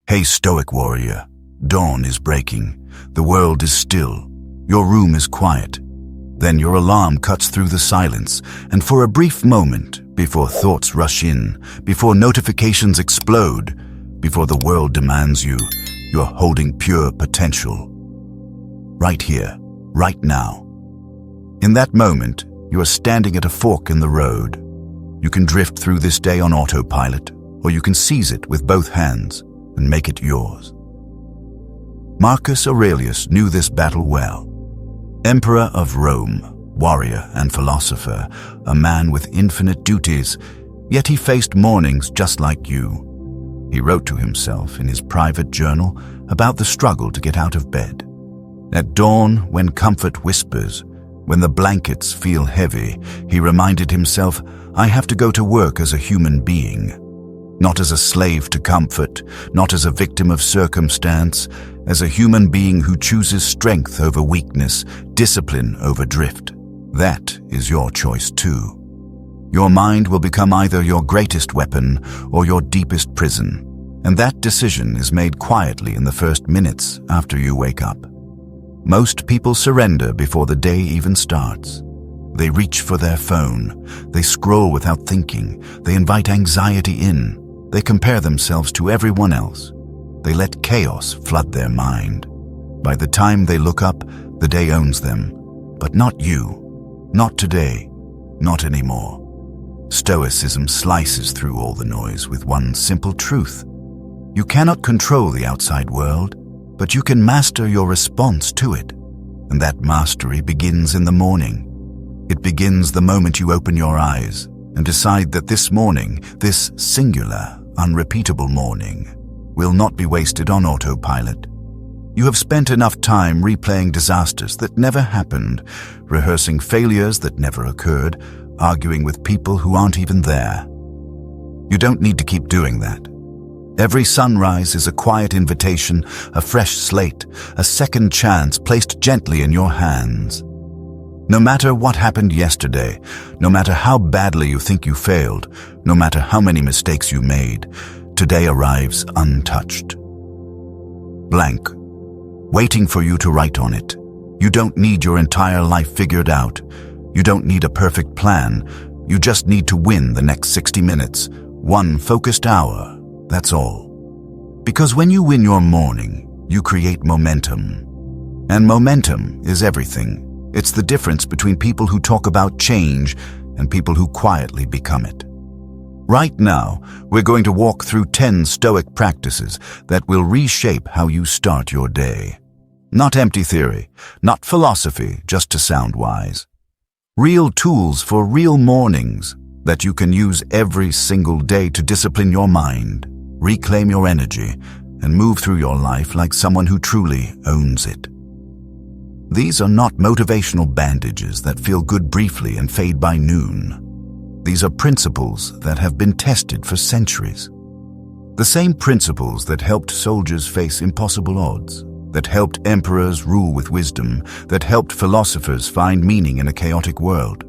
Hey Stoic warrior, dawn is breaking, the world is still, your room is quiet. Then your alarm cuts through the silence, and for a brief moment, before thoughts rush in, before notifications explode, before the world demands you, you're holding pure potential. Right here, right now. In that moment, you are standing at a fork in the road. You can drift through this day on autopilot, or you can seize it with both hands and make it yours. Marcus Aurelius knew this battle well. Emperor of Rome, warrior and philosopher, a man with infinite duties, yet he faced mornings just like you. He wrote to himself in his private journal about the struggle to get out of bed. At dawn, when comfort whispers, when the blankets feel heavy, he reminded himself, I have to go to work as a human being. Not as a slave to comfort, not as a victim of circumstance, as a human being who chooses strength over weakness, discipline over drift. That is your choice too. Your mind will become either your greatest weapon or your deepest prison, and that decision is made quietly in the first minutes after you wake up. Most people surrender before the day even starts. They reach for their phone, they scroll without thinking, they invite anxiety in, they compare themselves to everyone else. They let chaos flood their mind. By the time they look up, the day owns them. But not you. Not today. Not anymore. Stoicism slices through all the noise with one simple truth. You cannot control the outside world, but you can master your response to it. And that mastery begins in the morning. It begins the moment you open your eyes and decide that this morning, this singular, unrepeatable morning, will not be wasted on autopilot. You have spent enough time replaying disasters that never happened, rehearsing failures that never occurred, arguing with people who aren't even there. You don't need to keep doing that. Every sunrise is a quiet invitation, a fresh slate, a second chance placed gently in your hands. No matter what happened yesterday, no matter how badly you think you failed, no matter how many mistakes you made, today arrives untouched. Blank, waiting for you to write on it. You don't need your entire life figured out. You don't need a perfect plan. You just need to win the next 60 minutes, one focused hour, that's all. Because when you win your morning, you create momentum. And momentum is everything. It's the difference between people who talk about change and people who quietly become it. Right now, we're going to walk through 10 Stoic practices that will reshape how you start your day. Not empty theory, not philosophy just to sound wise. Real tools for real mornings that you can use every single day to discipline your mind, reclaim your energy, and move through your life like someone who truly owns it. These are not motivational bandages that feel good briefly and fade by noon. These are principles that have been tested for centuries. The same principles that helped soldiers face impossible odds, that helped emperors rule with wisdom, that helped philosophers find meaning in a chaotic world.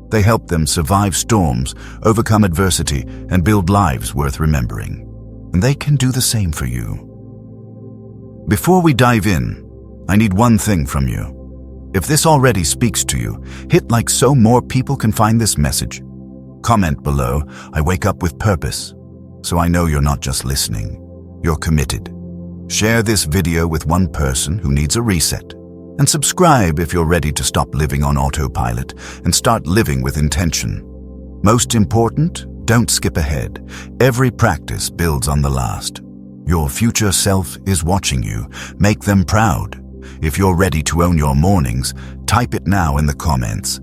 They helped them survive storms, overcome adversity, and build lives worth remembering. And they can do the same for you. Before we dive in, I need one thing from you. If this already speaks to you, hit like so more people can find this message. Comment below, I wake up with purpose. So I know you're not just listening, you're committed. Share this video with one person who needs a reset. And subscribe if you're ready to stop living on autopilot and start living with intention. Most important, don't skip ahead. Every practice builds on the last. Your future self is watching you. Make them proud. If you're ready to own your mornings, type it now in the comments.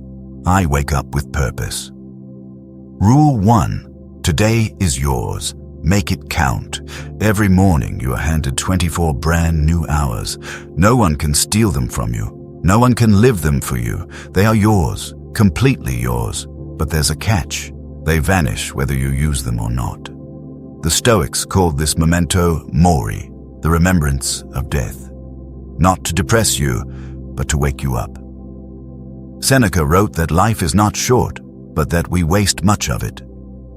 I wake up with purpose. Rule 1. Today is yours. Make it count. Every morning you are handed 24 brand new hours. No one can steal them from you. No one can live them for you. They are yours, completely yours. But there's a catch. They vanish whether you use them or not. The Stoics called this memento mori, the remembrance of death. Not to depress you, but to wake you up. Seneca wrote that life is not short, but that we waste much of it.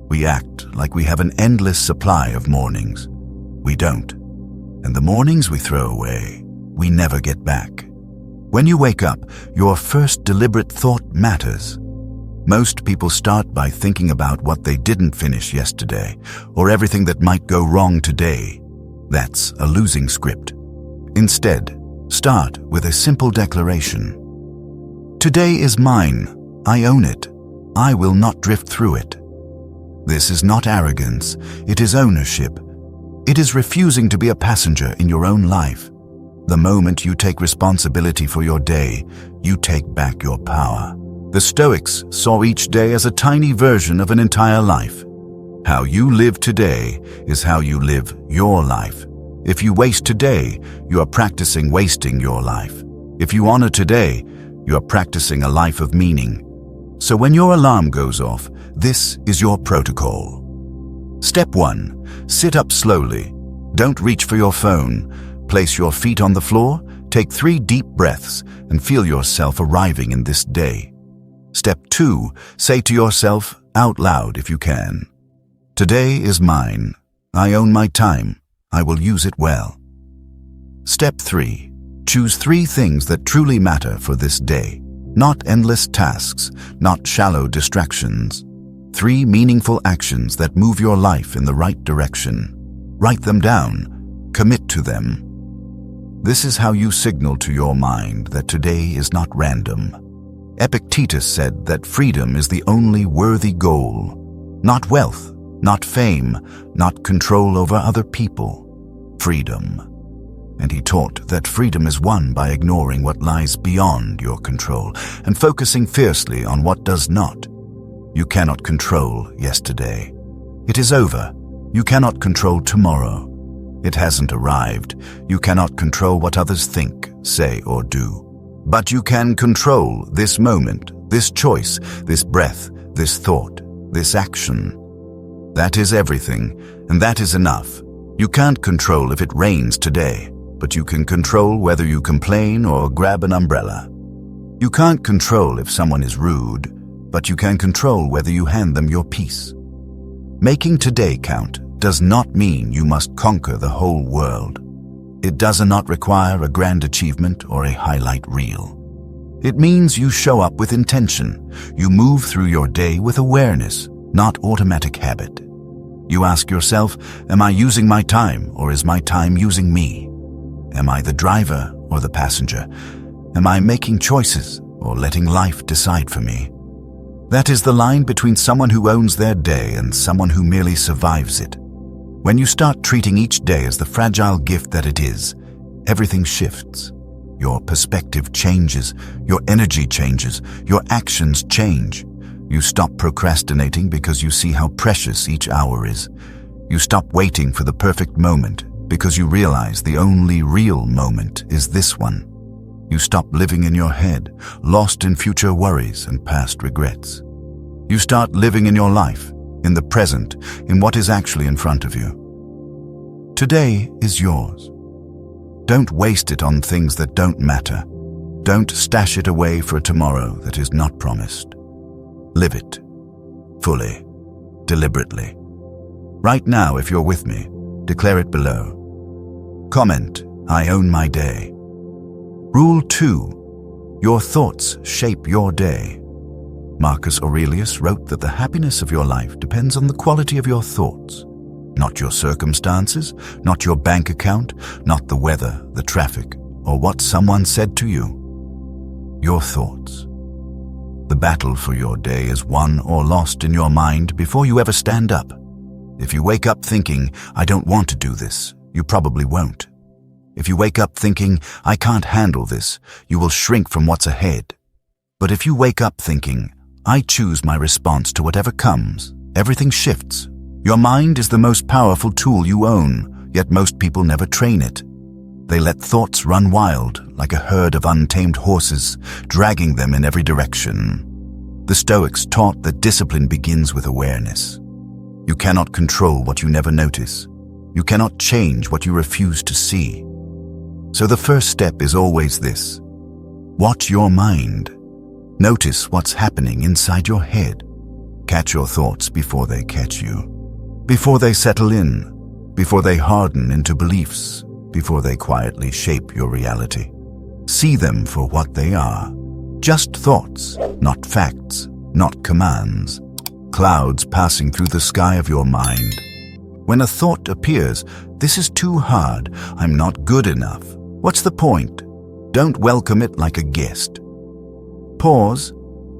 We act like we have an endless supply of mornings. We don't. And the mornings we throw away, we never get back. When you wake up, your first deliberate thought matters. Most people start by thinking about what they didn't finish yesterday, or everything that might go wrong today. That's a losing script. Instead, start with a simple declaration. Today is mine. I own it. I will not drift through it. This is not arrogance. It is ownership. It is refusing to be a passenger in your own life. The moment you take responsibility for your day, you take back your power. The Stoics saw each day as a tiny version of an entire life. How you live today is how you live your life. If you waste today, you are practicing wasting your life. If you honor today, you are practicing a life of meaning. So when your alarm goes off, this is your protocol. Step 1. Sit up slowly. Don't reach for your phone. Place your feet on the floor, take 3 deep breaths, and feel yourself arriving in this day. Step 2. Say to yourself, out loud if you can, today is mine. I own my time. I will use it well. Step 3. Choose 3 things that truly matter for this day. Not endless tasks, not shallow distractions. 3 meaningful actions that move your life in the right direction. Write them down. Commit to them. This is how you signal to your mind that today is not random. Epictetus said that freedom is the only worthy goal. Not wealth, not fame, not control over other people. Freedom. And he taught that freedom is won by ignoring what lies beyond your control and focusing fiercely on what does not. You cannot control yesterday. It is over. You cannot control tomorrow. It hasn't arrived. You cannot control what others think, say, or do. But you can control this moment, this choice, this breath, this thought, this action. That is everything, and that is enough. You can't control if it rains today, but you can control whether you complain or grab an umbrella. You can't control if someone is rude, but you can control whether you hand them your peace. Making today count does not mean you must conquer the whole world. It does not require a grand achievement or a highlight reel. It means you show up with intention. You move through your day with awareness, not automatic habit. You ask yourself, am I using my time or is my time using me? Am I the driver or the passenger? Am I making choices or letting life decide for me? That is the line between someone who owns their day and someone who merely survives it. When you start treating each day as the fragile gift that it is, everything shifts. Your perspective changes, your energy changes, your actions change. You stop procrastinating because you see how precious each hour is. You stop waiting for the perfect moment because you realize the only real moment is this one. You stop living in your head, lost in future worries and past regrets. You start living in your life, in the present, in what is actually in front of you. Today is yours. Don't waste it on things that don't matter. Don't stash it away for a tomorrow that is not promised. Live it, fully, deliberately. Right now, if you're with me, declare it below. Comment, I own my day. Rule 2. Your thoughts shape your day. Marcus Aurelius wrote that the happiness of your life depends on the quality of your thoughts. Not your circumstances, not your bank account, not the weather, the traffic, or what someone said to you. Your thoughts. The battle for your day is won or lost in your mind before you ever stand up. If you wake up thinking, I don't want to do this, you probably won't. If you wake up thinking, I can't handle this, you will shrink from what's ahead. But if you wake up thinking, I choose my response to whatever comes, everything shifts. Your mind is the most powerful tool you own, yet most people never train it. They let thoughts run wild, like a herd of untamed horses, dragging them in every direction. The Stoics taught that discipline begins with awareness. You cannot control what you never notice. You cannot change what you refuse to see. So the first step is always this. Watch your mind. Notice what's happening inside your head. Catch your thoughts before they catch you. Before they settle in. Before they harden into beliefs. before they quietly shape your reality. See them for what they are. Just thoughts, not facts, not commands. Clouds passing through the sky of your mind. When a thought appears, "This is too hard, I'm not good enough," what's the point? Don't welcome it like a guest. Pause,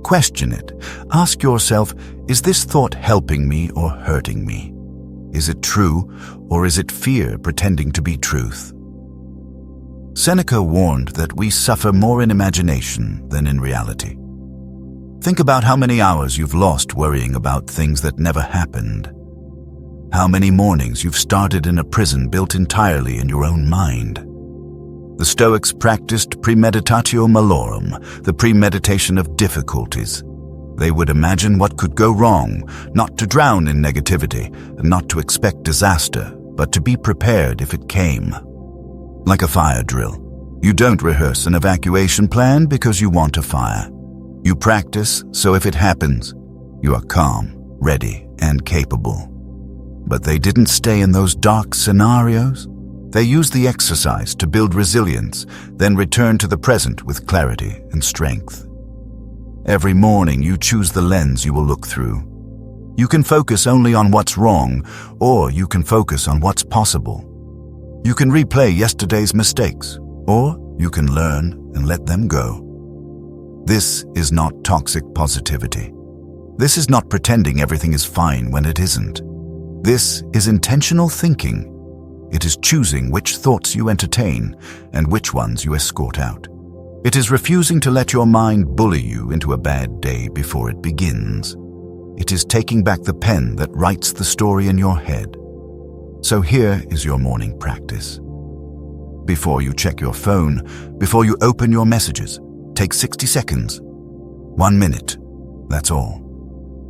question it. Ask yourself, is this thought helping me or hurting me? Is it true, or is it fear pretending to be truth? Seneca warned that we suffer more in imagination than in reality. Think about how many hours you've lost worrying about things that never happened. How many mornings you've started in a prison built entirely in your own mind. The Stoics practiced premeditatio malorum, the premeditation of difficulties. They would imagine what could go wrong, not to drown in negativity, and not to expect disaster, but to be prepared if it came. Like a fire drill. You don't rehearse an evacuation plan because you want a fire. You practice, so if it happens, you are calm, ready, and capable. But they didn't stay in those dark scenarios. They used the exercise to build resilience, then return to the present with clarity and strength. Every morning you choose the lens you will look through. You can focus only on what's wrong, or you can focus on what's possible. You can replay yesterday's mistakes, or you can learn and let them go. This is not toxic positivity. This is not pretending everything is fine when it isn't. This is intentional thinking. It is choosing which thoughts you entertain and which ones you escort out. It is refusing to let your mind bully you into a bad day before it begins. It is taking back the pen that writes the story in your head. So here is your morning practice. Before you check your phone, before you open your messages, take 60 seconds. 1 minute. That's all.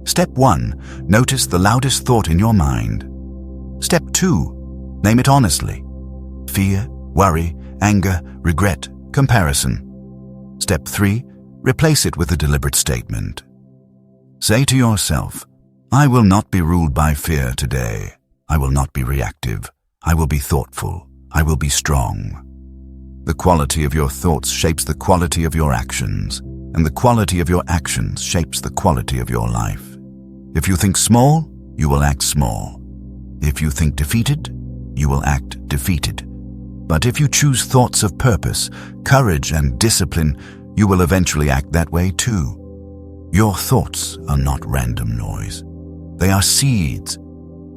Step 1. Notice the loudest thought in your mind. Step 2. Name it honestly. Fear, worry, anger, regret, comparison. Step 3. Replace it with a deliberate statement. Say to yourself, I will not be ruled by fear today. I will not be reactive. I will be thoughtful. I will be strong. The quality of your thoughts shapes the quality of your actions, and the quality of your actions shapes the quality of your life. If you think small, you will act small. If you think defeated, you will act defeated. But if you choose thoughts of purpose, courage, and discipline, you will eventually act that way too. Your thoughts are not random noise. They are seeds.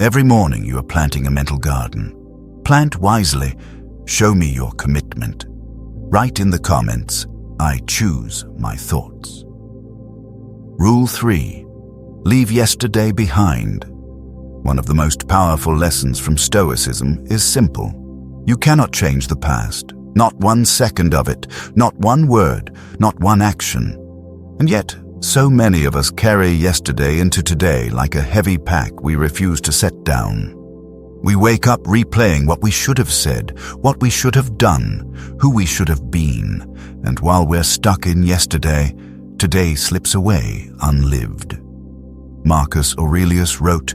Every morning you are planting a mental garden. Plant wisely. Show me your commitment. Write in the comments, I choose my thoughts. Rule 3. Leave yesterday behind. One of the most powerful lessons from Stoicism is simple. You cannot change the past. Not 1 second of it. Not one word. Not one action. And yet, so many of us carry yesterday into today like a heavy pack we refuse to set down. We wake up replaying what we should have said, what we should have done, who we should have been, and while we're stuck in yesterday, today slips away unlived. Marcus Aurelius wrote,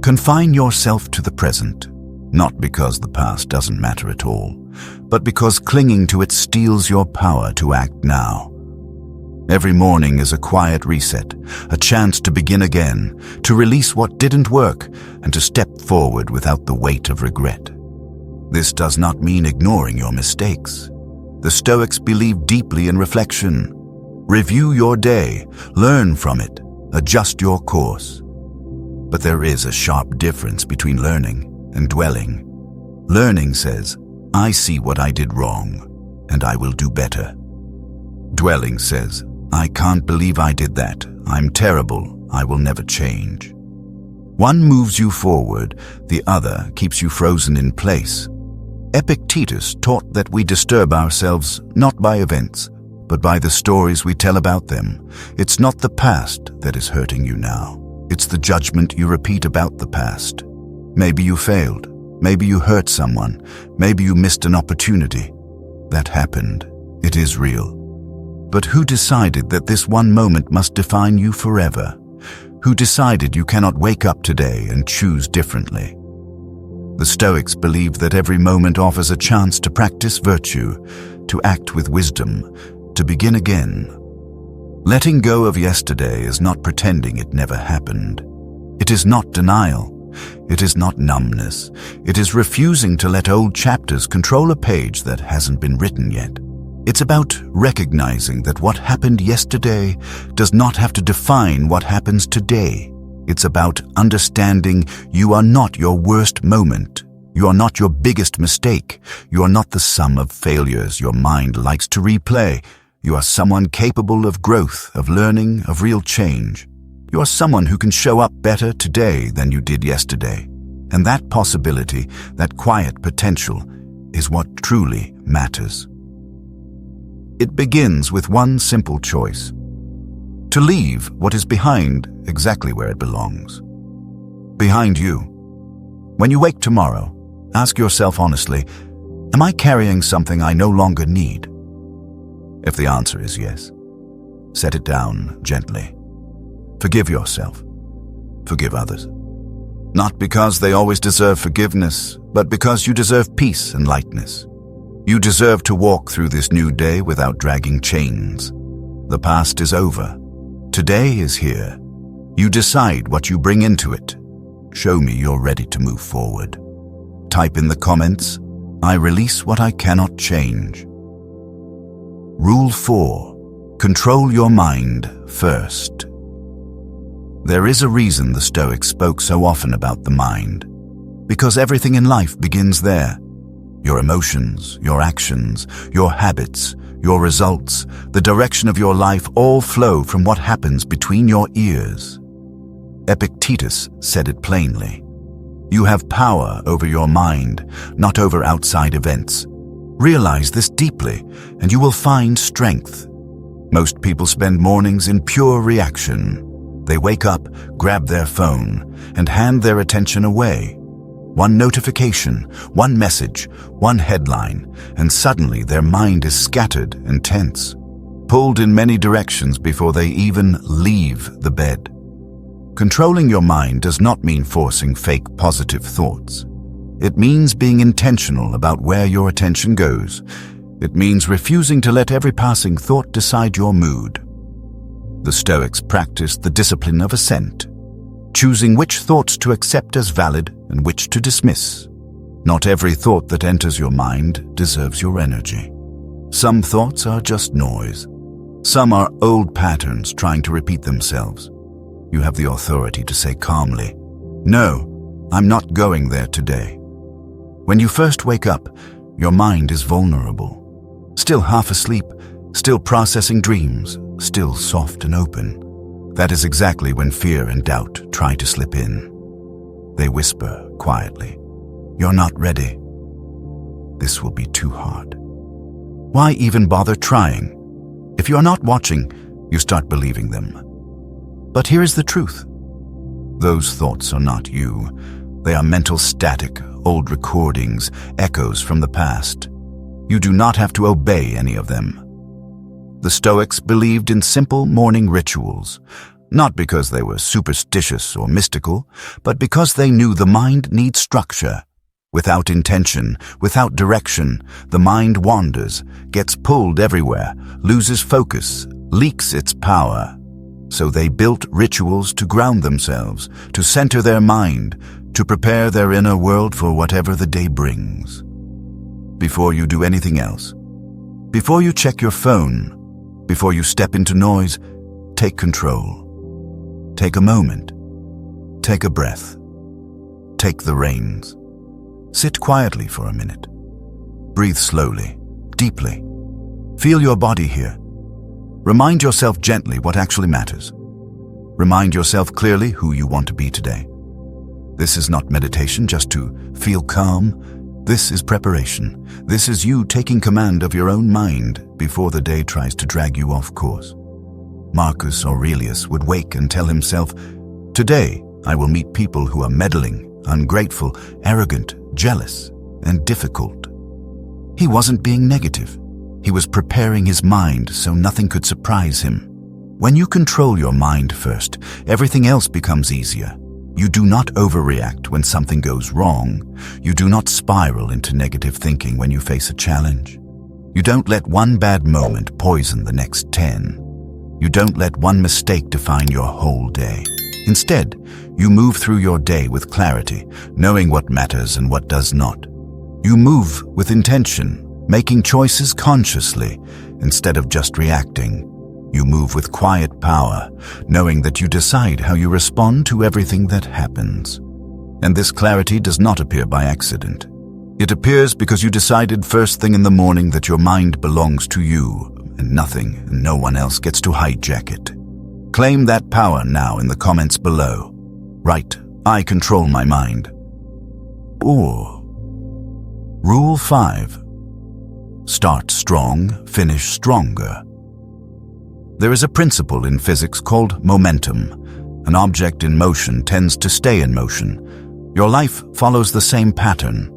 "Confine yourself to the present, not because the past doesn't matter at all, but because clinging to it steals your power to act now." Every morning is a quiet reset, a chance to begin again, to release what didn't work, and to step forward without the weight of regret. This does not mean ignoring your mistakes. The Stoics believe deeply in reflection. Review your day, learn from it, adjust your course. But there is a sharp difference between learning and dwelling. Learning says, I see what I did wrong, and I will do better. Dwelling says, I can't believe I did that. I'm terrible. I will never change. One moves you forward, the other keeps you frozen in place. Epictetus taught that we disturb ourselves not by events, but by the stories we tell about them. It's not the past that is hurting you now. It's the judgment you repeat about the past. Maybe you failed. Maybe you hurt someone. Maybe you missed an opportunity. That happened. It is real. But who decided that this one moment must define you forever? Who decided you cannot wake up today and choose differently? The Stoics believed that every moment offers a chance to practice virtue, to act with wisdom, to begin again. Letting go of yesterday is not pretending it never happened. It is not denial. It is not numbness. It is refusing to let old chapters control a page that hasn't been written yet. It's about recognizing that what happened yesterday does not have to define what happens today. It's about understanding you are not your worst moment. You are not your biggest mistake. You are not the sum of failures your mind likes to replay. You are someone capable of growth, of learning, of real change. You are someone who can show up better today than you did yesterday. And that possibility, that quiet potential, is what truly matters. It begins with one simple choice: to leave what is behind exactly where it belongs. Behind you. When you wake tomorrow, ask yourself honestly, am I carrying something I no longer need? If the answer is yes, set it down gently. Forgive yourself. Forgive others. Not because they always deserve forgiveness, but because you deserve peace and lightness. You deserve to walk through this new day without dragging chains. The past is over. Today is here. You decide what you bring into it. Show me you're ready to move forward. Type in the comments, I release what I cannot change. Rule 4. Control your mind first. There is a reason the Stoics spoke so often about the mind. Because everything in life begins there. Your emotions, your actions, your habits, your results, the direction of your life all flow from what happens between your ears. Epictetus said it plainly. You have power over your mind, not over outside events. Realize this deeply, and you will find strength. Most people spend mornings in pure reaction. They wake up, grab their phone, and hand their attention away. One notification, one message, one headline, and suddenly their mind is scattered and tense, pulled in many directions before they even leave the bed. Controlling your mind does not mean forcing fake positive thoughts. It means being intentional about where your attention goes. It means refusing to let every passing thought decide your mood. The Stoics practiced the discipline of assent, choosing which thoughts to accept as valid and which to dismiss. Not every thought that enters your mind deserves your energy. Some thoughts are just noise. Some are old patterns trying to repeat themselves. You have the authority to say calmly, "No, I'm not going there today." When you first wake up, your mind is vulnerable. Still half asleep, still processing dreams, still soft and open. That is exactly when fear and doubt try to slip in. They whisper quietly, "You're not ready. This will be too hard. Why even bother trying?" If you're not watching, you start believing them. But here is the truth. Those thoughts are not you. They are mental static, old recordings, echoes from the past. You do not have to obey any of them. The Stoics believed in simple morning rituals, not because they were superstitious or mystical, but because they knew the mind needs structure. Without intention, without direction, the mind wanders, gets pulled everywhere, loses focus, leaks its power. So they built rituals to ground themselves, to center their mind, to prepare their inner world for whatever the day brings. Before you do anything else, before you check your phone, before you step into noise, take control. Take a moment. Take a breath. Take the reins. Sit quietly for a minute. Breathe slowly, deeply. Feel your body here. Remind yourself gently what actually matters. Remind yourself clearly who you want to be today. This is not meditation just to feel calm. This is preparation. This is you taking command of your own mind before the day tries to drag you off course. Marcus Aurelius would wake and tell himself, "Today I will meet people who are meddling, ungrateful, arrogant, jealous, and difficult." He wasn't being negative. He was preparing his mind so nothing could surprise him. When you control your mind first, everything else becomes easier. You do not overreact when something goes wrong. You do not spiral into negative thinking when you face a challenge. You don't let one bad moment poison the next 10. You don't let one mistake define your whole day. Instead, you move through your day with clarity, knowing what matters and what does not. You move with intention, making choices consciously instead of just reacting. You move with quiet power, knowing that you decide how you respond to everything that happens. And this clarity does not appear by accident. It appears because you decided first thing in the morning that your mind belongs to you, and nothing and no one else gets to hijack it. Claim that power now in the comments below. Write, "I control my mind." Or, Rule 5. Start strong, finish stronger. There is a principle in physics called momentum. An object in motion tends to stay in motion. Your life follows the same pattern.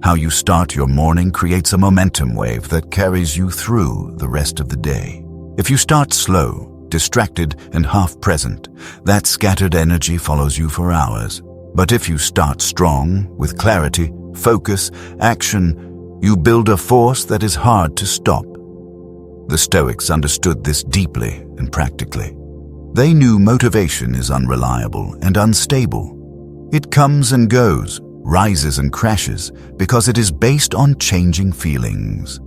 How you start your morning creates a momentum wave that carries you through the rest of the day. If you start slow, distracted, and half-present, that scattered energy follows you for hours. But if you start strong, with clarity, focus, action, you build a force that is hard to stop. The Stoics understood this deeply and practically. They knew motivation is unreliable and unstable. It comes and goes, rises and crashes, because it is based on changing feelings.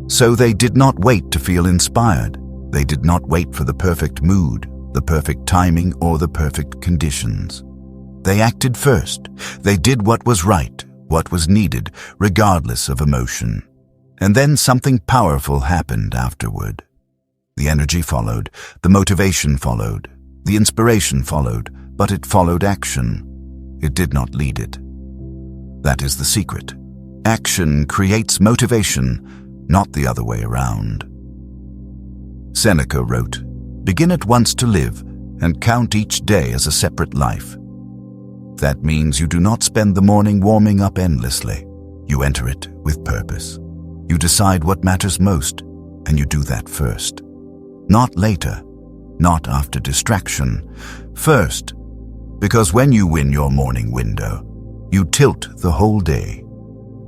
So they did not wait to feel inspired. They did not wait for the perfect mood, the perfect timing, or the perfect conditions. They acted first. They did what was right, what was needed, regardless of emotion. And then something powerful happened afterward. The energy followed, the motivation followed, the inspiration followed, but it followed action. It did not lead it. That is the secret. Action creates motivation, not the other way around. Seneca wrote, "Begin at once to live, and count each day as a separate life." That means you do not spend the morning warming up endlessly. You enter it with purpose. You decide what matters most, and you do that first. Not later, not after distraction. First, because when you win your morning window, you tilt the whole day.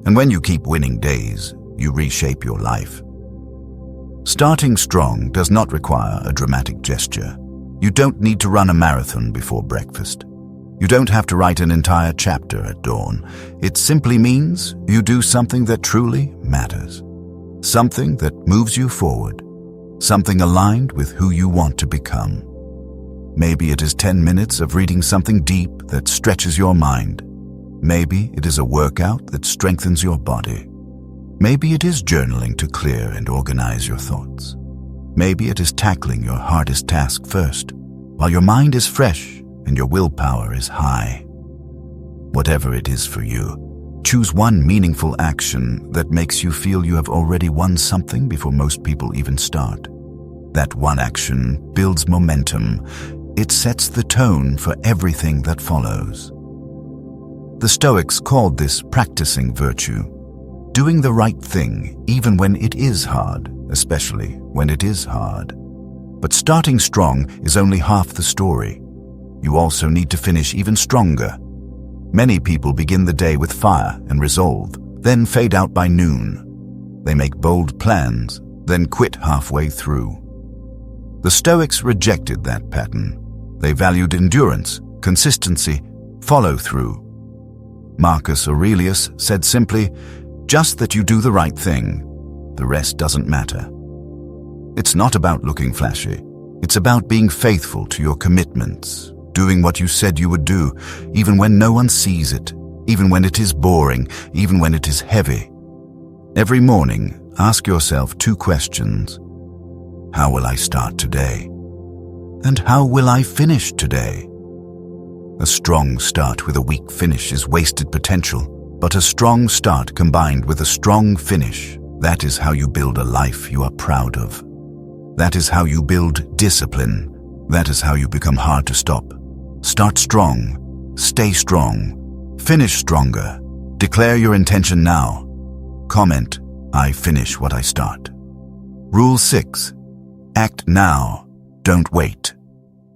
And when you keep winning days, you reshape your life. Starting strong does not require a dramatic gesture. You don't need to run a marathon before breakfast. You don't have to write an entire chapter at dawn. It simply means you do something that truly matters. Something that moves you forward. Something aligned with who you want to become. Maybe it is 10 minutes of reading something deep that stretches your mind. Maybe it is a workout that strengthens your body. Maybe it is journaling to clear and organize your thoughts. Maybe it is tackling your hardest task first, while your mind is fresh and your willpower is high. Whatever it is for you, choose one meaningful action that makes you feel you have already won something before most people even start. That one action builds momentum. It sets the tone for everything that follows. The Stoics called this practicing virtue, doing the right thing even when it is hard, especially when it is hard. But starting strong is only half the story. You also need to finish even stronger. Many people begin the day with fire and resolve, then fade out by noon. They make bold plans, then quit halfway through. The Stoics rejected that pattern. They valued endurance, consistency, follow-through. Marcus Aurelius said simply, "Just that you do the right thing. The rest doesn't matter." It's not about looking flashy. It's about being faithful to your commitments, doing what you said you would do, even when no one sees it, even when it is boring, even when it is heavy. Every morning, ask yourself 2 questions. How will I start today? And how will I finish today? A strong start with a weak finish is wasted potential, but a strong start combined with a strong finish, that is how you build a life you are proud of. That is how you build discipline. That is how you become hard to stop. Start strong, stay strong, finish stronger. Declare your intention now. Comment, "I finish what I start." Rule 6. Act now, don't wait.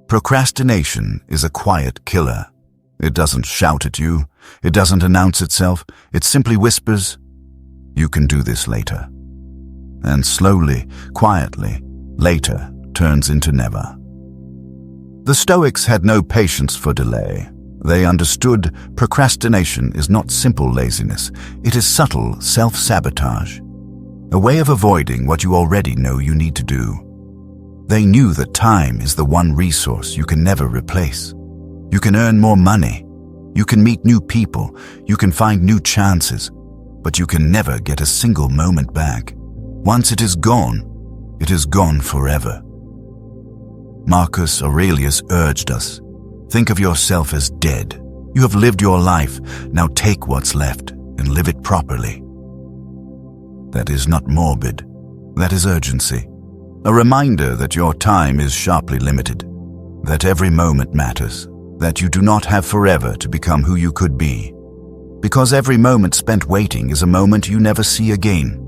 Procrastination is a quiet killer. It doesn't shout at you. It doesn't announce itself. It simply whispers, "You can do this later." And slowly, quietly, later turns into never. The Stoics had no patience for delay. They understood procrastination is not simple laziness. It is subtle self-sabotage, a way of avoiding what you already know you need to do. They knew that time is the one resource you can never replace. You can earn more money. You can meet new people. You can find new chances. But you can never get a single moment back. Once it is gone forever. Marcus Aurelius urged us, think of yourself as dead. You have lived your life. Now take what's left and live it properly. That is not morbid. That is urgency. A reminder that your time is sharply limited. That every moment matters. That you do not have forever to become who you could be. Because every moment spent waiting is a moment you never see again.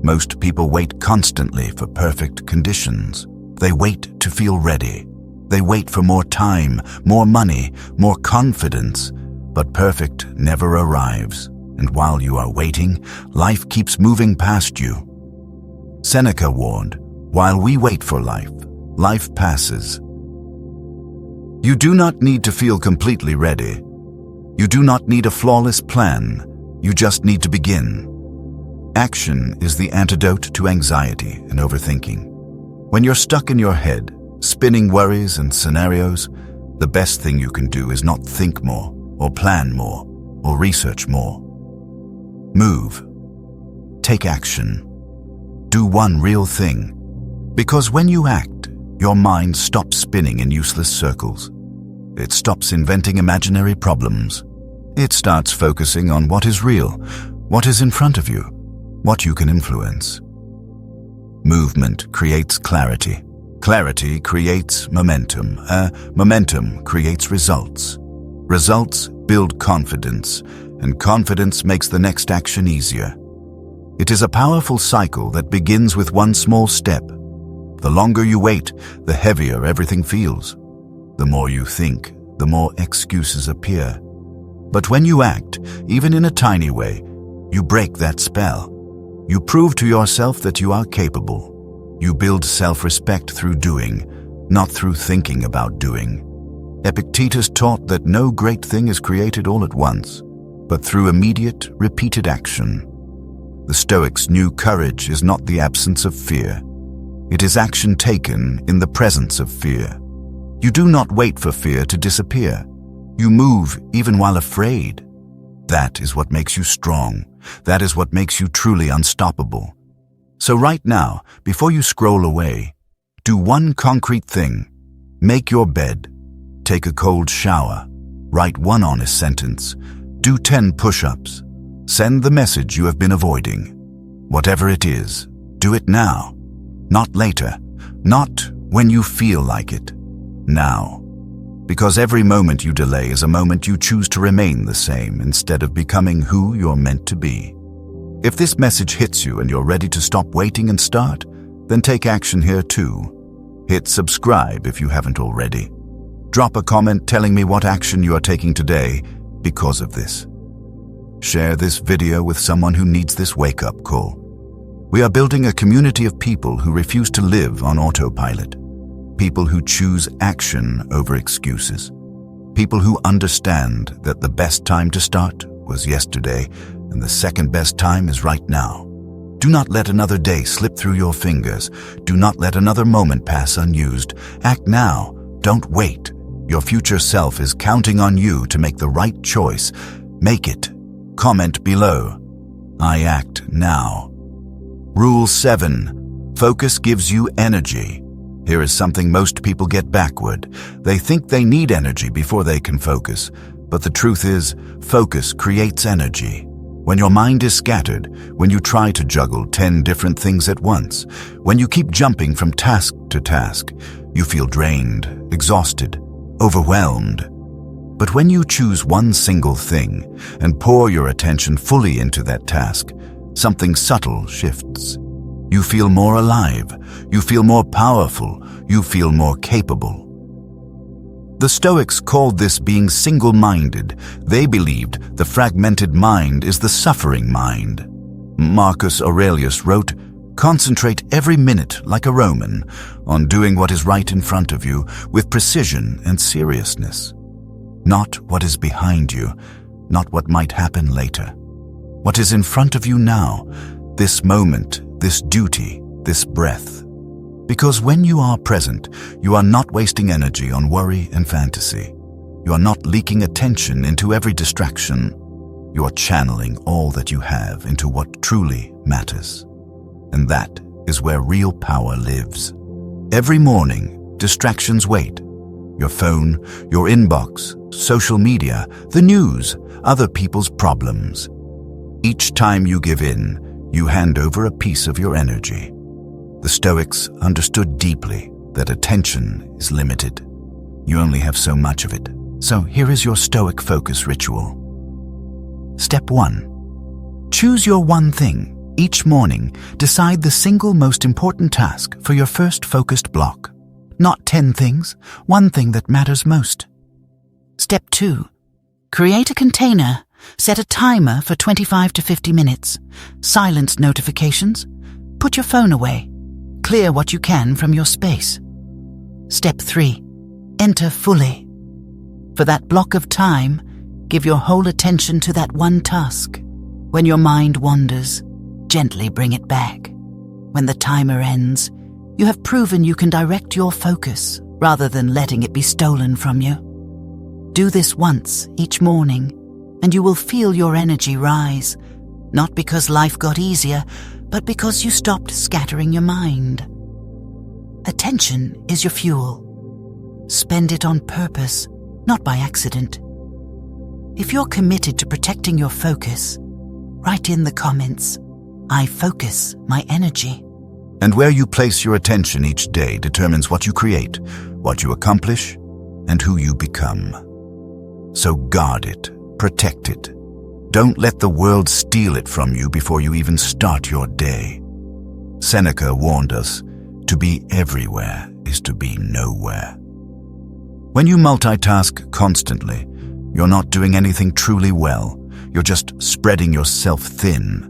Most people wait constantly for perfect conditions. They wait to feel ready. They wait for more time, more money, more confidence. But perfect never arrives. And while you are waiting, life keeps moving past you. Seneca warned, while we wait for life, life passes. You do not need to feel completely ready. You do not need a flawless plan. You just need to begin. Action is the antidote to anxiety and overthinking. When you're stuck in your head, spinning worries and scenarios, the best thing you can do is not think more, or plan more, or research more. Move. Take action. Do one real thing. Because when you act, your mind stops spinning in useless circles. It stops inventing imaginary problems. It starts focusing on what is real, what is in front of you, what you can influence. Movement creates clarity. Clarity creates momentum. Momentum creates results. Results build confidence, and confidence makes the next action easier. It is a powerful cycle that begins with one small step. The longer you wait, the heavier everything feels. The more you think, the more excuses appear. But when you act, even in a tiny way, you break that spell. You prove to yourself that you are capable. You build self-respect through doing, not through thinking about doing. Epictetus taught that no great thing is created all at once, but through immediate, repeated action. The Stoics knew courage is not the absence of fear. It is action taken in the presence of fear. You do not wait for fear to disappear. You move even while afraid. That is what makes you strong. That is what makes you truly unstoppable. So right now, before you scroll away, do one concrete thing. Make your bed. Take a cold shower. Write one honest sentence. Do 10 push-ups. Send the message you have been avoiding. Whatever it is, do it now. Not later. Not when you feel like it. Now. Because every moment you delay is a moment you choose to remain the same instead of becoming who you're meant to be. If this message hits you and you're ready to stop waiting and start, then take action here too. Hit subscribe if you haven't already. Drop a comment telling me what action you are taking today because of this. Share this video with someone who needs this wake-up call. We are building a community of people who refuse to live on autopilot. People who choose action over excuses. People who understand that the best time to start was yesterday and the second best time is right now. Do not let another day slip through your fingers. Do not let another moment pass unused. Act now. Don't wait. Your future self is counting on you to make the right choice. Make it. Comment below. I act now. Rule 7. Focus gives you energy. Here is something most people get backward. They think they need energy before they can focus. But the truth is, focus creates energy. When your mind is scattered, when you try to juggle 10 different things at once, when you keep jumping from task to task, you feel drained, exhausted, overwhelmed. But when you choose one single thing and pour your attention fully into that task, something subtle shifts. You feel more alive, you feel more powerful, you feel more capable. The Stoics called this being single-minded. They believed the fragmented mind is the suffering mind. Marcus Aurelius wrote, "Concentrate every minute like a Roman on doing what is right in front of you with precision and seriousness. Not what is behind you, not what might happen later. What is in front of you now, this moment, this duty, this breath. Because when you are present, you are not wasting energy on worry and fantasy. You are not leaking attention into every distraction. You are channeling all that you have into what truly matters. And that is where real power lives. Every morning, distractions wait. Your phone, your inbox, social media, the news, other people's problems. Each time you give in, you hand over a piece of your energy. The Stoics understood deeply that attention is limited. You only have so much of it. So here is your Stoic focus ritual. Step 1. Choose your one thing. Each morning, decide the single most important task for your first focused block. Not 10 things, one thing that matters most. Step 2. Create a container. Set a timer for 25 to 50 minutes. Silence notifications. Put your phone away. Clear what you can from your space. Step 3. Enter fully. For that block of time, give your whole attention to that one task. When your mind wanders, gently bring it back. When the timer ends, you have proven you can direct your focus rather than letting it be stolen from you. Do this once each morning, and you will feel your energy rise, not because life got easier, but because you stopped scattering your mind. Attention is your fuel. Spend it on purpose, not by accident. If you're committed to protecting your focus, write in the comments, "I focus my energy." And where you place your attention each day determines what you create, what you accomplish, and who you become. So guard it, protect it. Don't let the world steal it from you before you even start your day. Seneca warned us, to be everywhere is to be nowhere. When you multitask constantly, you're not doing anything truly well. You're just spreading yourself thin.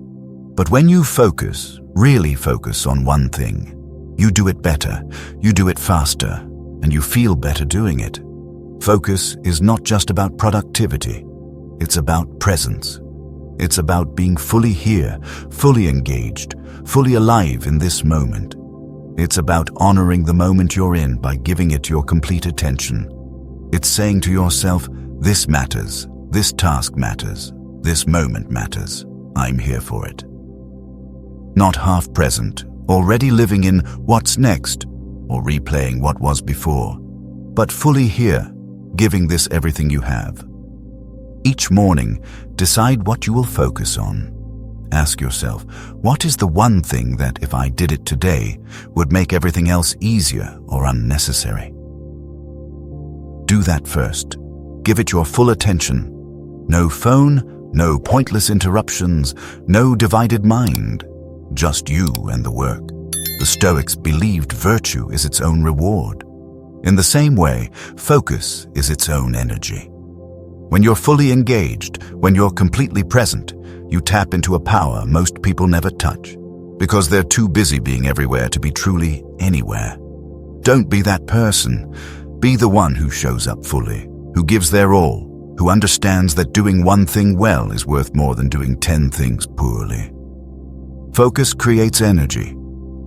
But when you focus, really focus on one thing, you do it better, you do it faster, and you feel better doing it. Focus is not just about productivity. It's about presence. It's about being fully here, fully engaged, fully alive in this moment. It's about honoring the moment you're in by giving it your complete attention. It's saying to yourself, this matters, this task matters, this moment matters. I'm here for it. Not half present, already living in what's next, or replaying what was before, but fully here, giving this everything you have. Each morning, decide what you will focus on. Ask yourself, what is the one thing that, if I did it today, would make everything else easier or unnecessary? Do that first. Give it your full attention. No phone, no pointless interruptions, no divided mind. Just you and the work. The Stoics believed virtue is its own reward. In the same way, focus is its own energy. When you're fully engaged, when you're completely present, you tap into a power most people never touch, because they're too busy being everywhere to be truly anywhere. Don't be that person. Be the one who shows up fully, who gives their all, who understands that doing one thing well is worth more than doing 10 things poorly. Focus creates energy.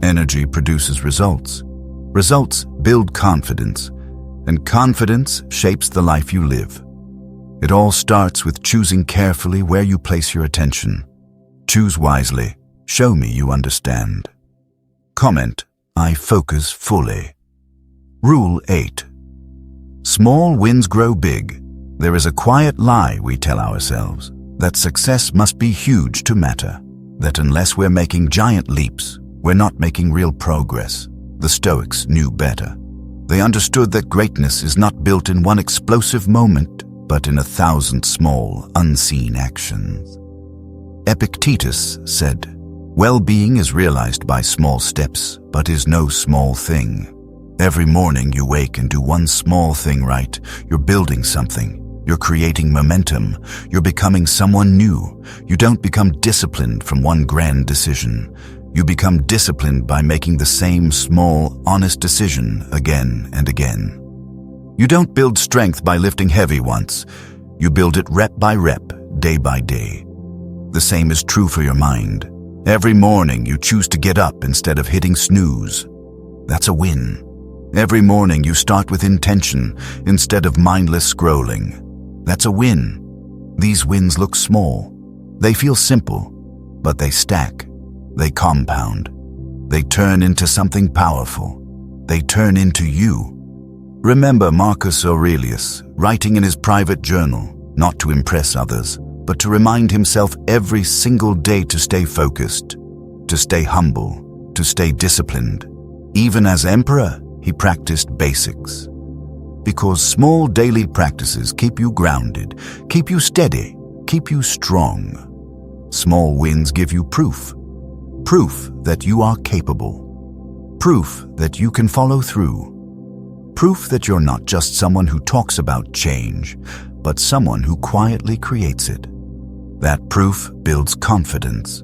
Energy produces results. Results build confidence, and confidence shapes the life you live. It all starts with choosing carefully where you place your attention. Choose wisely. Show me you understand. Comment, I focus fully. Rule 8. Small wins grow big. There is a quiet lie we tell ourselves, that success must be huge to matter, that unless we're making giant leaps, we're not making real progress. The Stoics knew better. They understood that greatness is not built in one explosive moment, but in 1,000 small, unseen actions. Epictetus said, "Well-being is realized by small steps, but is no small thing." Every morning you wake and do one small thing right. You're building something. You're creating momentum. You're becoming someone new. You don't become disciplined from one grand decision. You become disciplined by making the same small, honest decision again and again. You don't build strength by lifting heavy once. You build it rep by rep, day by day. The same is true for your mind. Every morning you choose to get up instead of hitting snooze. That's a win. Every morning you start with intention instead of mindless scrolling. That's a win. These wins look small. They feel simple, but they stack. They compound. They turn into something powerful. They turn into you. Remember Marcus Aurelius, writing in his private journal, not to impress others, but to remind himself every single day to stay focused, to stay humble, to stay disciplined. Even as emperor, he practiced basics. Because small daily practices keep you grounded, keep you steady, keep you strong. Small wins give you proof. Proof that you are capable. Proof that you can follow through. Proof that you're not just someone who talks about change, but someone who quietly creates it. That proof builds confidence.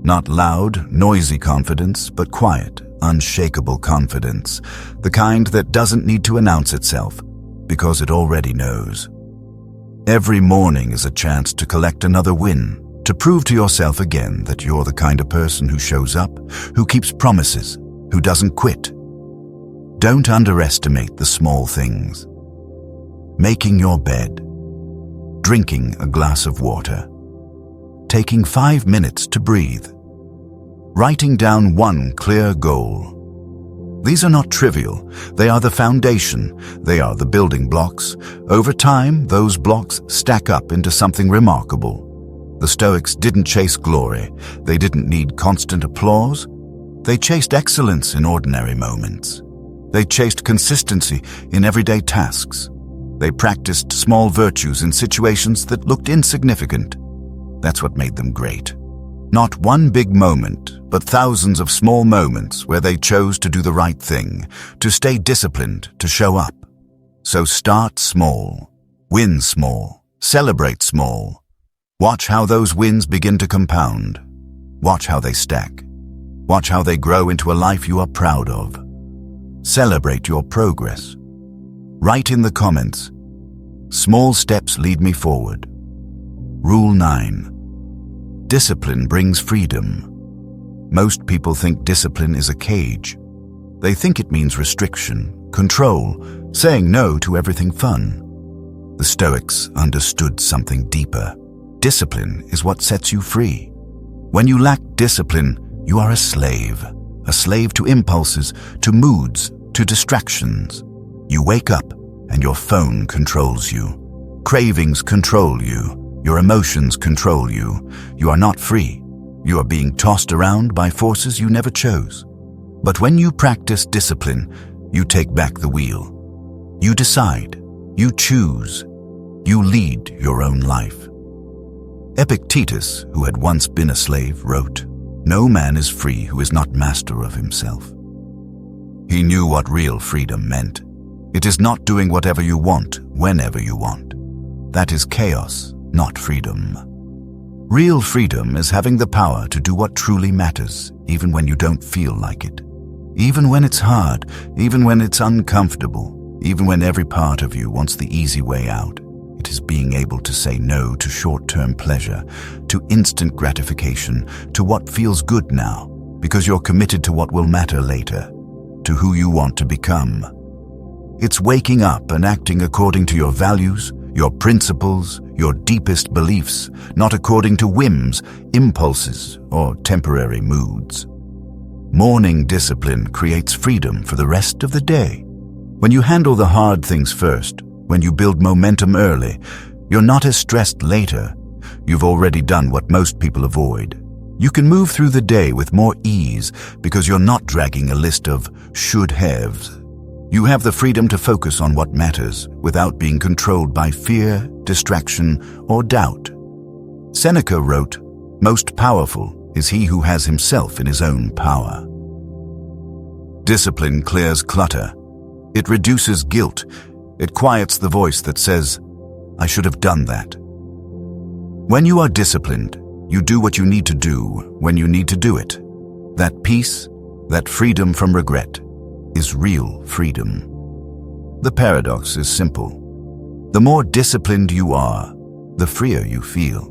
Not loud, noisy confidence, but quiet, unshakable confidence, the kind that doesn't need to announce itself because it already knows. Every morning is a chance to collect another win, to prove to yourself again that you're the kind of person who shows up, who keeps promises, who doesn't quit. Don't underestimate the small things. Making your bed, drinking a glass of water, taking 5 minutes to breathe, writing down one clear goal. These are not trivial. They are the foundation. They are the building blocks. Over time, those blocks stack up into something remarkable. The Stoics didn't chase glory. They didn't need constant applause. They chased excellence in ordinary moments. They chased consistency in everyday tasks. They practiced small virtues in situations that looked insignificant. That's what made them great. Not one big moment, but thousands of small moments where they chose to do the right thing, to stay disciplined, to show up. So start small, win small, celebrate small. Watch how those wins begin to compound. Watch how they stack. Watch how they grow into a life you are proud of. Celebrate your progress. Write in the comments, small steps lead me forward. Rule 9. Discipline brings freedom. Most people think discipline is a cage. They think it means restriction, control, saying no to everything fun. The Stoics understood something deeper. Discipline is what sets you free. When you lack discipline, you are a slave to impulses, to moods, to distractions. You wake up and your phone controls you. Cravings control you. Your emotions control you. You are not free. You are being tossed around by forces you never chose. But when you practice discipline, you take back the wheel. You decide. You choose. You lead your own life. Epictetus, who had once been a slave, wrote, "No man is free who is not master of himself." He knew what real freedom meant. It is not doing whatever you want, whenever you want. That is chaos, not freedom. Real freedom is having the power to do what truly matters, even when you don't feel like it. Even when it's hard, even when it's uncomfortable, even when every part of you wants the easy way out. It is being able to say no to short-term pleasure, to instant gratification, to what feels good now, because you're committed to what will matter later, to who you want to become. It's waking up and acting according to your values, your principles, your deepest beliefs, not according to whims, impulses, or temporary moods. Morning discipline creates freedom for the rest of the day. When you handle the hard things first, when you build momentum early, you're not as stressed later. You've already done what most people avoid. You can move through the day with more ease because you're not dragging a list of should-haves. You have the freedom to focus on what matters without being controlled by fear, distraction, or doubt. Seneca wrote, "Most powerful is he who has himself in his own power." Discipline clears clutter. It reduces guilt. It quiets the voice that says, "I should have done that." When you are disciplined, you do what you need to do when you need to do it. That peace, that freedom from regret, is real freedom. The paradox is simple. The more disciplined you are, the freer you feel.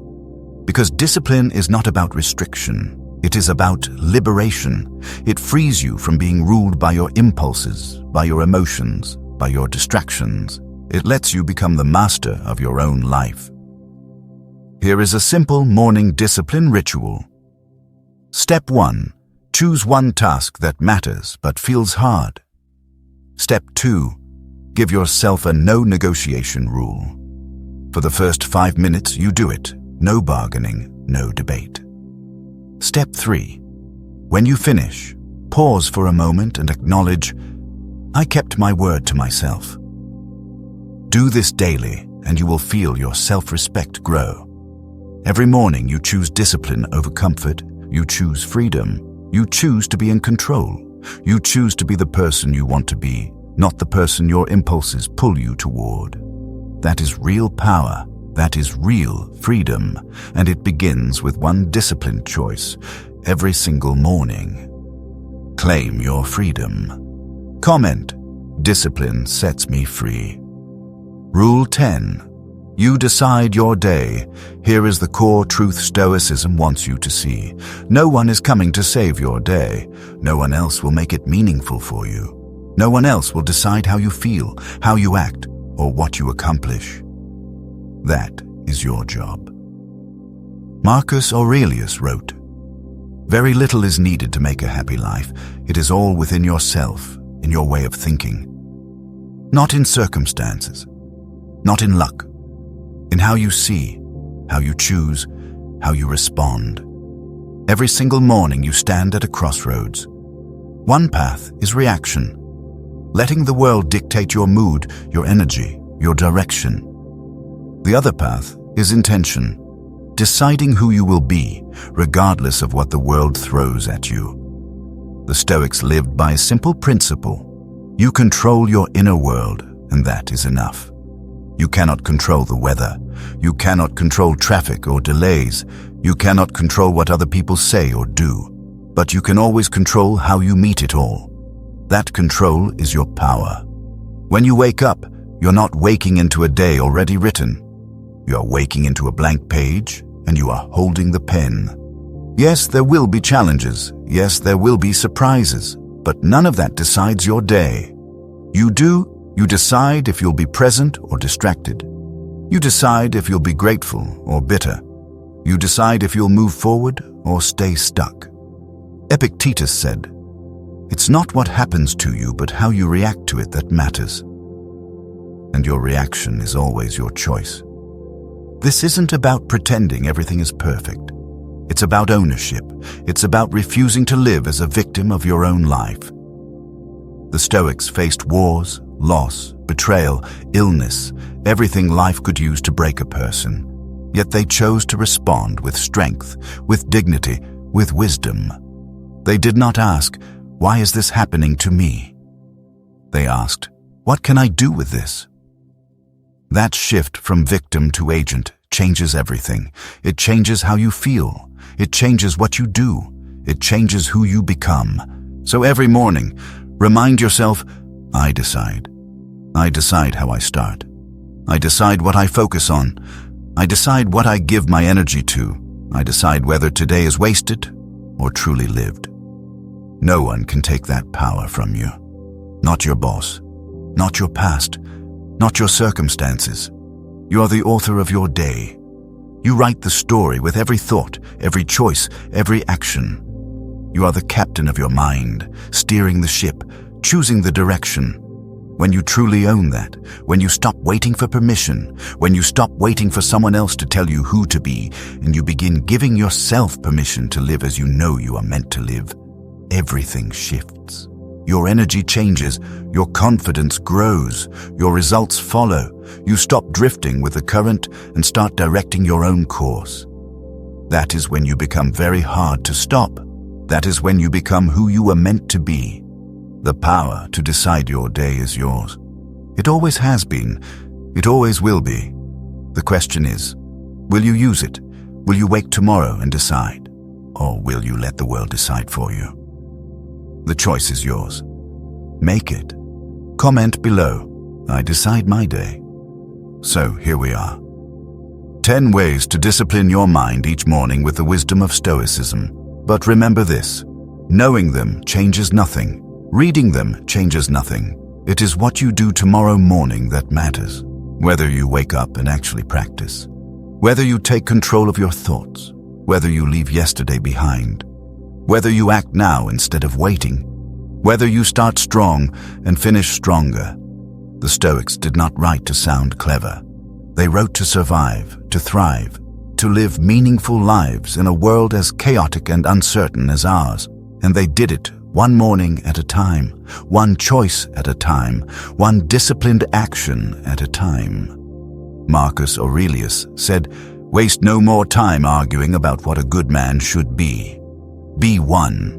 Because discipline is not about restriction. It is about liberation. It frees you from being ruled by your impulses, by your emotions, by your distractions. It lets you become the master of your own life. Here is a simple morning discipline ritual. Step 1. Choose one task that matters but feels hard. Step 2. Give yourself a no negotiation rule. For the first 5 minutes, you do it. No bargaining, no debate. Step 3. When you finish, pause for a moment and acknowledge, "I kept my word to myself." Do this daily, and you will feel your self-respect grow. Every morning you choose discipline over comfort, you choose freedom, you choose to be in control, you choose to be the person you want to be, not the person your impulses pull you toward. That is real power, that is real freedom, and it begins with one disciplined choice every single morning. Claim your freedom. Comment, "Discipline sets me free." Rule 10. You decide your day. Here is the core truth Stoicism wants you to see. No one is coming to save your day. No one else will make it meaningful for you. No one else will decide how you feel, how you act, or what you accomplish. That is your job. Marcus Aurelius wrote, "Very little is needed to make a happy life. It is all within yourself, in your way of thinking. Not in circumstances, not in luck, in how you see, how you choose, how you respond. Every single morning you stand at a crossroads. One path is reaction, letting the world dictate your mood, your energy, your direction. The other path is intention, deciding who you will be, regardless of what the world throws at you. The Stoics lived by a simple principle. You control your inner world, and that is enough. You cannot control the weather. You cannot control traffic or delays. You cannot control what other people say or do. But you can always control how you meet it all. That control is your power. When you wake up, you're not waking into a day already written. You are waking into a blank page, and you are holding the pen. Yes, there will be challenges. Yes, there will be surprises. But none of that decides your day. You decide if you'll be present or distracted. You decide if you'll be grateful or bitter. You decide if you'll move forward or stay stuck. Epictetus said, "It's not what happens to you, but how you react to it that matters." And your reaction is always your choice. This isn't about pretending everything is perfect. It's about ownership. It's about refusing to live as a victim of your own life. The Stoics faced wars, loss, betrayal, illness, everything life could use to break a person. Yet they chose to respond with strength, with dignity, with wisdom. They did not ask, "Why is this happening to me?" They asked, "What can I do with this?" That shift from victim to agent changes everything. It changes how you feel. It changes what you do. It changes who you become. So every morning, remind yourself, I decide. I decide how I start. I decide what I focus on. I decide what I give my energy to. I decide whether today is wasted or truly lived. No one can take that power from you. Not your boss. Not your past. Not your circumstances. You are the author of your day. You write the story with every thought, every choice, every action. You are the captain of your mind, steering the ship, choosing the direction. When you truly own that, when you stop waiting for permission, when you stop waiting for someone else to tell you who to be, and you begin giving yourself permission to live as you know you are meant to live, everything shifts. Your energy changes, your confidence grows, your results follow. You stop drifting with the current and start directing your own course. That is when you become very hard to stop. That is when you become who you were meant to be. The power to decide your day is yours. It always has been. It always will be. The question is, will you use it? Will you wake tomorrow and decide? Or will you let the world decide for you? The choice is yours. Make it. Comment below. I decide my day. So here we are. 10 ways to discipline your mind each morning with the wisdom of Stoicism. But remember this, knowing them changes nothing. Reading them changes nothing. It is what you do tomorrow morning that matters. Whether you wake up and actually practice. Whether you take control of your thoughts. Whether you leave yesterday behind. Whether you act now instead of waiting. Whether you start strong and finish stronger. The Stoics did not write to sound clever. They wrote to survive, to thrive, to live meaningful lives in a world as chaotic and uncertain as ours. And they did it one morning at a time, one choice at a time, one disciplined action at a time. Marcus Aurelius said, "Waste no more time arguing about what a good man should be. Be one."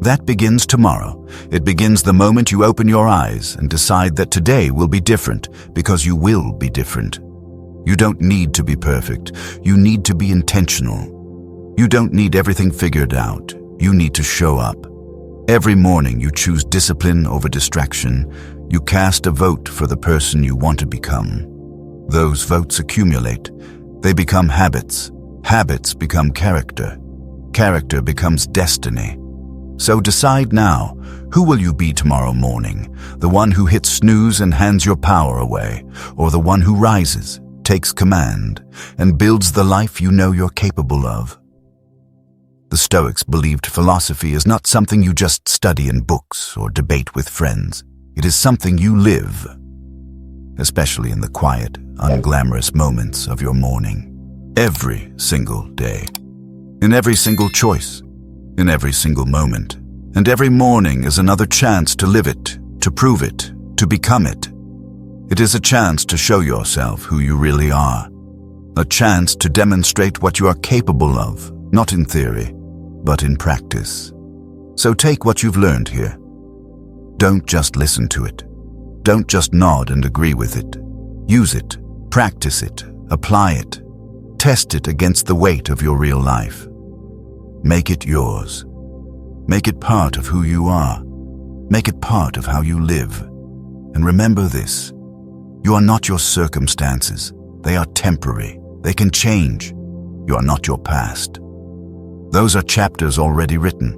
That begins tomorrow. It begins the moment you open your eyes and decide that today will be different, because you will be different. You don't need to be perfect. You need to be intentional. You don't need everything figured out. You need to show up. Every morning you choose discipline over distraction. You cast a vote for the person you want to become. Those votes accumulate. They become habits. Habits become character. Character becomes destiny. So decide now, who will you be tomorrow morning? The one who hits snooze and hands your power away, or the one who rises, takes command, and builds the life you know you're capable of? The Stoics believed philosophy is not something you just study in books or debate with friends. It is something you live, especially in the quiet, unglamorous moments of your morning. Every single day. In every single choice. In every single moment. And every morning is another chance to live it, to prove it, to become it. It is a chance to show yourself who you really are. A chance to demonstrate what you are capable of, not in theory, but in practice. So take what you've learned here. Don't just listen to it. Don't just nod and agree with it. Use it, practice it, apply it. Test it against the weight of your real life. Make it yours. Make it part of who you are. Make it part of how you live. And remember this, you are not your circumstances. They are temporary. They can change. You are not your past. Those are chapters already written.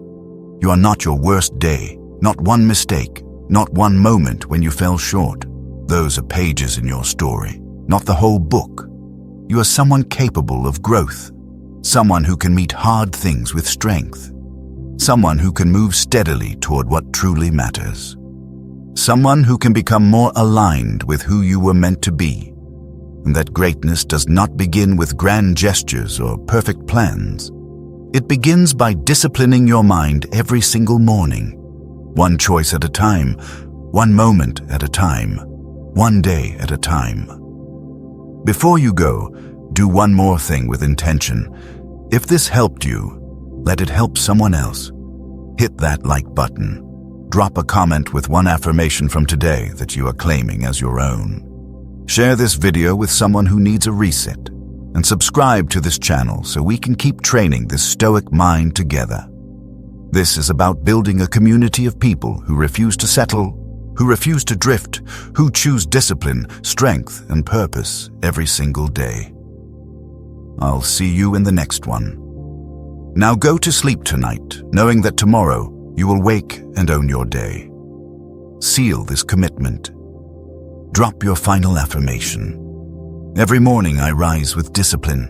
You are not your worst day, not one mistake, not one moment when you fell short. Those are pages in your story, not the whole book. You are someone capable of growth. Someone who can meet hard things with strength. Someone who can move steadily toward what truly matters. Someone who can become more aligned with who you were meant to be. And that greatness does not begin with grand gestures or perfect plans. It begins by disciplining your mind every single morning. One choice at a time, one moment at a time, one day at a time. Before you go, do one more thing with intention. If this helped you, let it help someone else. Hit that like button. Drop a comment with one affirmation from today that you are claiming as your own. Share this video with someone who needs a reset. And subscribe to this channel so we can keep training this Stoic mind together. This is about building a community of people who refuse to settle, who refuse to drift, who choose discipline, strength, and purpose every single day. I'll see you in the next one. Now go to sleep tonight, knowing that tomorrow you will wake and own your day. Seal this commitment. Drop your final affirmation. Every morning I rise with discipline.